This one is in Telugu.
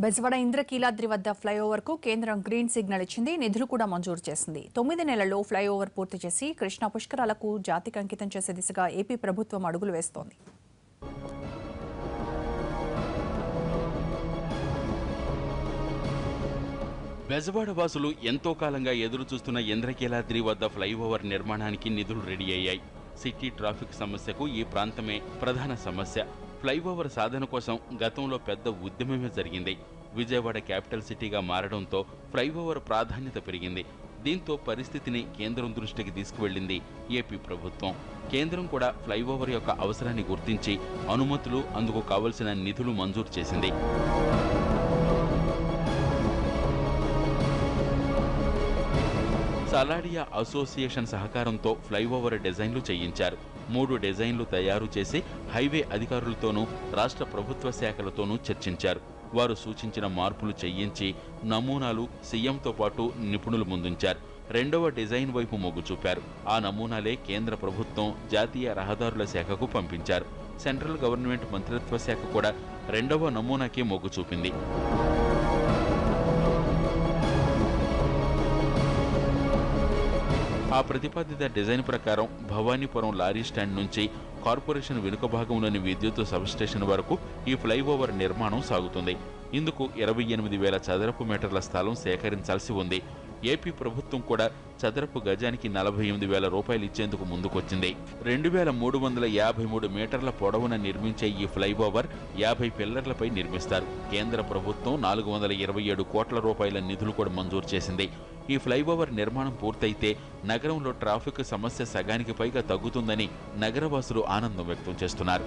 బెజవాడ ఇంద్రకీలాద్రి వద్ద ఫ్లైఓవర్ కు కేంద్రం గ్రీన్ సిగ్నల్ ఇచ్చింది. నిధులు కూడా మంజూరు చేసింది. 9 నెలల్లో ఫ్లైఓవర్ పూర్తి చేసి కృష్ణా పుష్కరాలకు జాతికి అంకితం చేసే దిశగా ఏపీ ప్రభుత్వం అడుగులు వేస్తోంది. బెజవాడ వాసులు ఎంతో కాలంగా ఎదురు చూస్తున్న ఇంద్రకీలాద్రి వద్ద ఫ్లైఓవర్ నిర్మాణానికి నిధులు రెడీ అయ్యాయి. సిటీ ట్రాఫిక్ సమస్యకు ఈ ప్రాంతమే ప్రధాన సమస్య. ఫ్లైఓవర్ సాధన కోసం గతంలో పెద్ద ఉద్యమమే జరిగింది. విజయవాడ క్యాపిటల్ సిటీగా మారడంతో ఫ్లైఓవర్ ప్రాధాన్యత పెరిగింది. దీంతో పరిస్థితిని కేంద్రం దృష్టికి తీసుకువెళ్లింది ఏపీ ప్రభుత్వం. కేంద్రం కూడా ఫ్లైఓవర్ యొక్క అవసరాన్ని గుర్తించి అనుమతులు, అందుకు కావలసిన నిధులు మంజూరు చేసింది. సలాడియా అసోసియేషన్ సహకారంతో ఫ్లైఓవర్ డిజైన్లు చేయించారు. 3 డిజైన్లు తయారు చేసి హైవే అధికారులతోనూ రాష్ట్ర ప్రభుత్వ శాఖలతోనూ చర్చించారు. వారు సూచించిన మార్పులు చేయించి నమూనాలు సీఎంతో పాటు నిపుణులు ముందుంచారు. 2వ డిజైన్ వైపు మొగ్గు చూపారు. ఆ నమూనాలే కేంద్ర ప్రభుత్వం జాతీయ రహదారుల శాఖకు పంపించారు. సెంట్రల్ గవర్నమెంట్ మంత్రిత్వ శాఖ కూడా 2వ నమూనాకే మొగ్గు చూపింది. ఆ ప్రతిపాదిత డిజైన్ ప్రకారం భవానీపురం లారీ స్టాండ్ నుంచి కార్పొరేషన్ వెనుక భాగంలోని విద్యుత్ సబ్స్టేషన్ వరకు ఈ ఫ్లైఓవర్ నిర్మాణం సాగుతుంది. ఇందుకు 28,000 చదరపు మీటర్ల స్థలం సేకరించాల్సి ఉంది. ఏపీ ప్రభుత్వం కూడా చదరపు గజానికి 48,000 రూపాయలు ఇచ్చేందుకు ముందుకొచ్చింది. 2,353 మీటర్ల పొడవున నిర్మించే ఈ ఫ్లైఓవర్ 50 పిల్లర్లపై నిర్మిస్తారు. కేంద్ర ప్రభుత్వం 427 కోట్ల రూపాయల నిధులు కూడా మంజూరు చేసింది. ఈ ఫ్లైఓవర్ నిర్మాణం పూర్తయితే నగరంలో ట్రాఫిక్ సమస్య సగానికి పైగా తగ్గుతుందని నగరవాసులు ఆనందం వ్యక్తం చేస్తున్నారు.